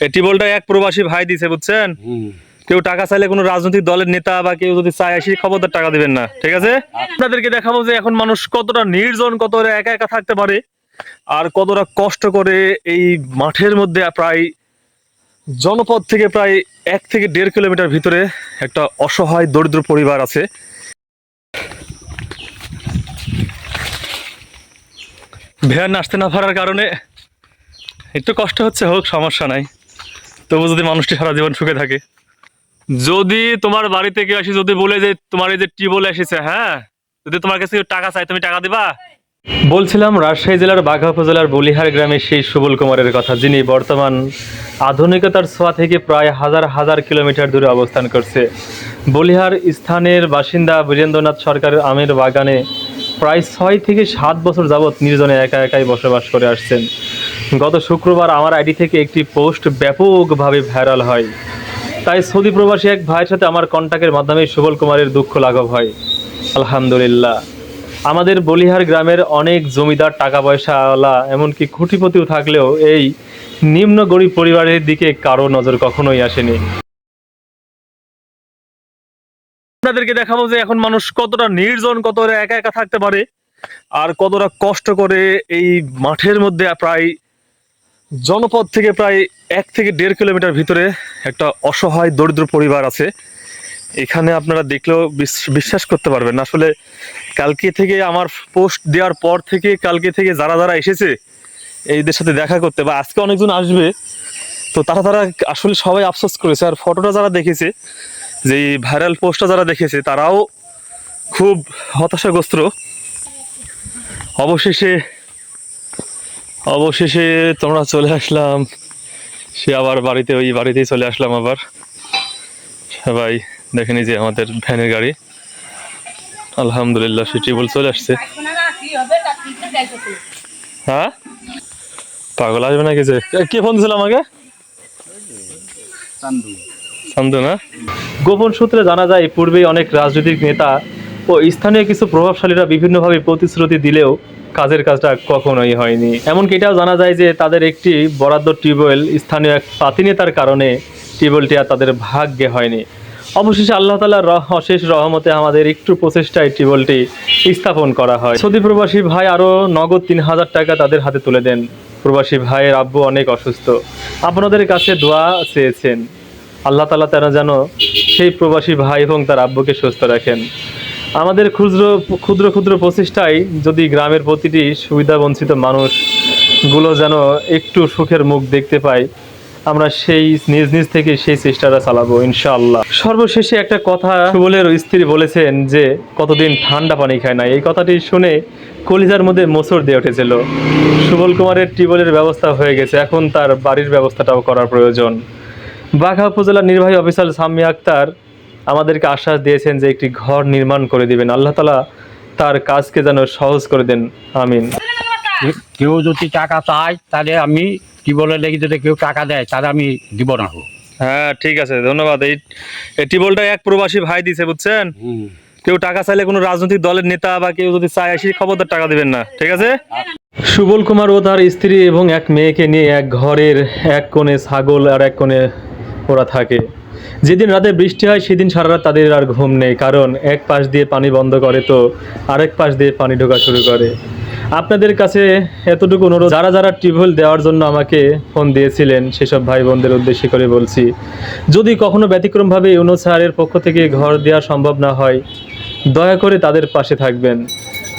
এই টিবলটা এক প্রবাসী ভাই দিছে, বুঝছেন? কেউ টাকা চাইলে কোনো রাজনৈতিক দলের নেতা বা কেউ যদি চায় আসি খবরদার টাকা দিবেন না, ঠিক আছে? আপনাদেরকে দেখাবো যে এখন মানুষ কতটা নির্জন, কতটা একা একা থাকতে পারে আর কতটা কষ্ট করে এই মাঠের মধ্যে প্রায় জনপদ থেকে প্রায় 1 থেকে 1.5 কিলোমিটার ভিতরে একটা অসহায় দরিদ্র পরিবার আছে। ভ্যান আসতে না পারার কারণে একটু কষ্ট হচ্ছে, হোক সমস্যা নাই, তবু যদি মানুষটি সারা জীবন সুখে থাকে। যদি তোমার বাড়িতে কেউ আসি যদি বলে যে তোমার এই যে টিউবওয়েল এসেছে, হ্যাঁ, যদি তোমার কাছে কেউ টাকা চাই তুমি টাকা দিবা? বলছিলাম রাজশাহী জেলার বাঘা উপজেলার বলিহার গ্রামের সেই সুবল কুমারের কথা, যিনি বর্তমান আধুনিকতার ছোঁয়া থেকে প্রায় হাজার হাজার কিলোমিটার দূরে অবস্থান করছে। বলিহার স্থানের বাসিন্দা বীরেন্দ্রনাথ সরকারের আমের বাগানে প্রায় 6 থেকে 7 বছর যাবৎ নির্জনে একা একাই বসবাস করে আসছেন। গত শুক্রবার আমার আইডি থেকে একটি পোস্ট ব্যাপকভাবে ভাইরাল হয়, তাই সৌদি প্রবাসী এক ভাইয়ের সাথে আমার কন্ট্যাক্টের মাধ্যমে সুবল কুমারের দুঃখ লাঘব হয়। আলহামদুলিল্লাহ, আমাদের বলিহার গ্রামের অনেক জমিদার, টাকা পয়সাওয়ালা, এমনকি কোটিপতিও থাকলেও এই নিম্ন গরিব পরিবারের দিকে কারো নজর কখনোই আসেনি। আপনাদেরকে দেখাবো যে এখন মানুষ কতটা নির্জন, কতটা একা একা থাকতে পারে আর কতটা কষ্ট করে এই মাঠের মধ্যে প্রায় জনপদ থেকে প্রায় 1 থেকে 1.5 কিলোমিটার ভিতরে একটা অসহায় দরিদ্র পরিবার আছে। এখানে আপনারা দেখলেও বিশ্বাস করতে পারবেন না। আসলে কালকে থেকে আমার পোস্ট দেওয়ার পর থেকে কালকে থেকে যারা যারা এসেছে এইদের সাথে দেখা করতে, বা আজকে অনেকজন আসবে, তো তারা আসলে সবাই আফসোস করেছে। আর ফটোটা যারা দেখেছে, যে এই ভাইরাল পোস্টটা যারা দেখেছে, তারাও খুব হতাশাগ্রস্ত। অবশেষে অবশেষে তোমরা চলে আসলাম, সে আবার বাড়িতে, ওই বাড়িতেই চলে আসলাম আবার। সবাই দেখেনি যে আমাদের ভ্যানের গাড়ি, আলহামদুলিল্লাহ সে টিউবওয়েল চলে আসছে। হ্যাঁ, পাগল আসবে নাকি? যে কে ফোন দিয়েছিল আমাকে? সান্দু না? গোপন সূত্রে জানা যায় পূর্বেই অনেক রাজনৈতিক নেতা ও স্থানীয় কিছু প্রভাবশালীরা বিভিন্নভাবে প্রতিশ্রুতি দিলেও কাজের কাজটা কখনোই হয়নি। এমনকি এটাও জানা যায় যে তাদের একটি বরাদ্দ টিউবওয়েল স্থানীয় এক পাতি নেতার কারণে টিউবওয়েলটি আর তাদের ভাগ্যে হয়নি। অবশেষে আল্লাহ তাআলার অশেষ রহমতে আমাদের একটু প্রচেষ্টায় টিউবওয়েলটি স্থাপন করা হয়। সৌদি প্রবাসী ভাই আরও নগদ 3000 টাকা তাদের হাতে তুলে দেন। প্রবাসী ভাইয়ের আব্বু অনেক অসুস্থ, আপনাদের কাছে দোয়া চেয়েছেন। আল্লাহ তাআলা তারা যেন সেই প্রবাসী ভাই এবং তার আব্বুকে সুস্থ রাখেন। আমাদের ক্ষুদ্র ক্ষুদ্র প্রচেষ্টায় যদি গ্রামের প্রতিটি সুবিধাবঞ্চিত মানুষগুলো যেন একটু সুখের মুখ দেখতে পায়, আমরা সেই নিজ নিজ থেকে সেই চেষ্টাটা চালাবো ইনশাআল্লাহ। সর্বশেষে একটা কথা সুবলের স্ত্রী বলেছেন যে কতদিন ঠান্ডা পানি খায় না, এই কথাটি শুনে কলিজার মধ্যে মোচড় দিয়ে উঠেছিল। সুবল কুমারের টিউবওয়েলের ব্যবস্থা হয়ে গেছে, এখন তার বাড়ির ব্যবস্থাটাও করার প্রয়োজন। বাঘা উপজেলার নির্বাহী অফিসার সাম্মি আক্তার আমাদেরকে আশ্বাস দিয়েছেন যে একটি ঘর নির্মাণ করে দিবেন। আল্লাহ তাআলা তার কাজকে যেন সহজ করে দেন, আমিন। কেউ যদি টাকা চায় তাহলে আমি কি বলে লেগে, যদি কেউ টাকা দেয় তাহলে আমি দিব না। হ্যাঁ, ঠিক আছে, ধন্যবাদ। এই টিউবওয়েলটা এক প্রবাসী ভাই দিছে, বুঝছেন? কেউ টাকা চাইলে কোনো রাজনৈতিক দলের নেতা বা কেউ যদি চায় আসি খবরদার টাকা দিবেন না, ঠিক আছে? সুবল কুমার ও তার স্ত্রী এবং এক মেয়েকে নিয়ে এক ঘরের এক কোণে ছাগল আর এক কোণে ওরা থাকে। যেদিন রাতে বৃষ্টি হয় সেদিন সারা রাত তাদের আর ঘুম নেই, কারণ এক পাশ দিয়ে পানি বন্ধ করে তো আরেক পাশ দিয়ে পানি ঢোকা শুরু করে। আপনাদের কাছে এতটুকু অনুরোধ, যারা যারা টিউবওয়েল দেওয়ার জন্য আমাকে ফোন দিয়েছিলেন সেসব ভাই বোনদের উদ্দেশ্য করে বলছি, যদি কখনো ব্যতিক্রমভাবে ইউনুস স্যারের পক্ষ থেকে ঘর দেওয়া সম্ভব না হয়, দয়া করে তাদের পাশে থাকবেন।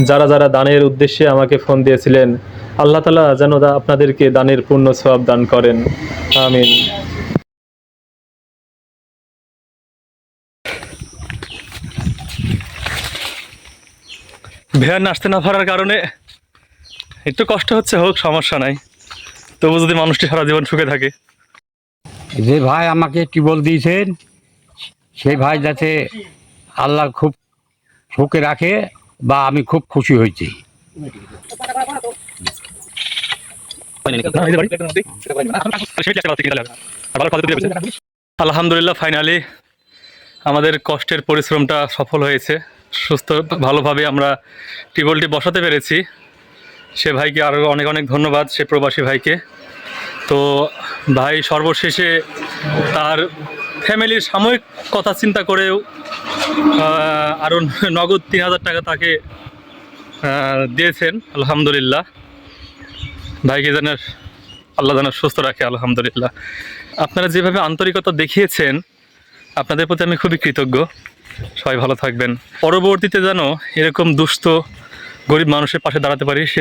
যারা যারা দানের উদ্দেশ্যে আমাকে ফোন দিয়েছিলেন, আল্লাহ তাআলা যেন আপনাদেরকে দানের পূর্ণ সওয়াব দান করেন, আমিন। ভ্যান আসতে না পারার কারণে একটু কষ্ট হচ্ছে, হোক সমস্যা নাই, তবু যদি মানুষটি সারা জীবন সুখে থাকে। যে ভাই আমাকে টিউবওয়েল দিয়েছেন সেই ভাই যাতে আল্লাহ খুব সুখে রাখে, বা আমি খুব খুশি হয়েছি। আলহামদুলিল্লাহ, ফাইনালি আমাদের কষ্টের পরিশ্রমটা সফল হয়েছে। সুস্থ ভালোভাবে আমরা টিউবওয়েলটি বসাতে পেরেছি। সে ভাইকে আরও অনেক অনেক ধন্যবাদ, সে প্রবাসী ভাইকে। তো ভাই সর্বশেষে তার ফ্যামিলির সাময়িক কথা চিন্তা করেও আরও নগদ 3,000 টাকা তাকে দিয়েছেন। আলহামদুলিল্লাহ, ভাইকে যেন আল্লাহ যেন সুস্থ রাখে, আলহামদুলিল্লাহ। আপনারা যেভাবে আন্তরিকতা দেখিয়েছেন, আপনাদের প্রতি আমি খুবই কৃতজ্ঞ। সবাই ভালো থাকবেন। পরবর্তীতে যেন এরকম দুস্থ গরিব মানুষের পাশে দাঁড়াতে পারি সে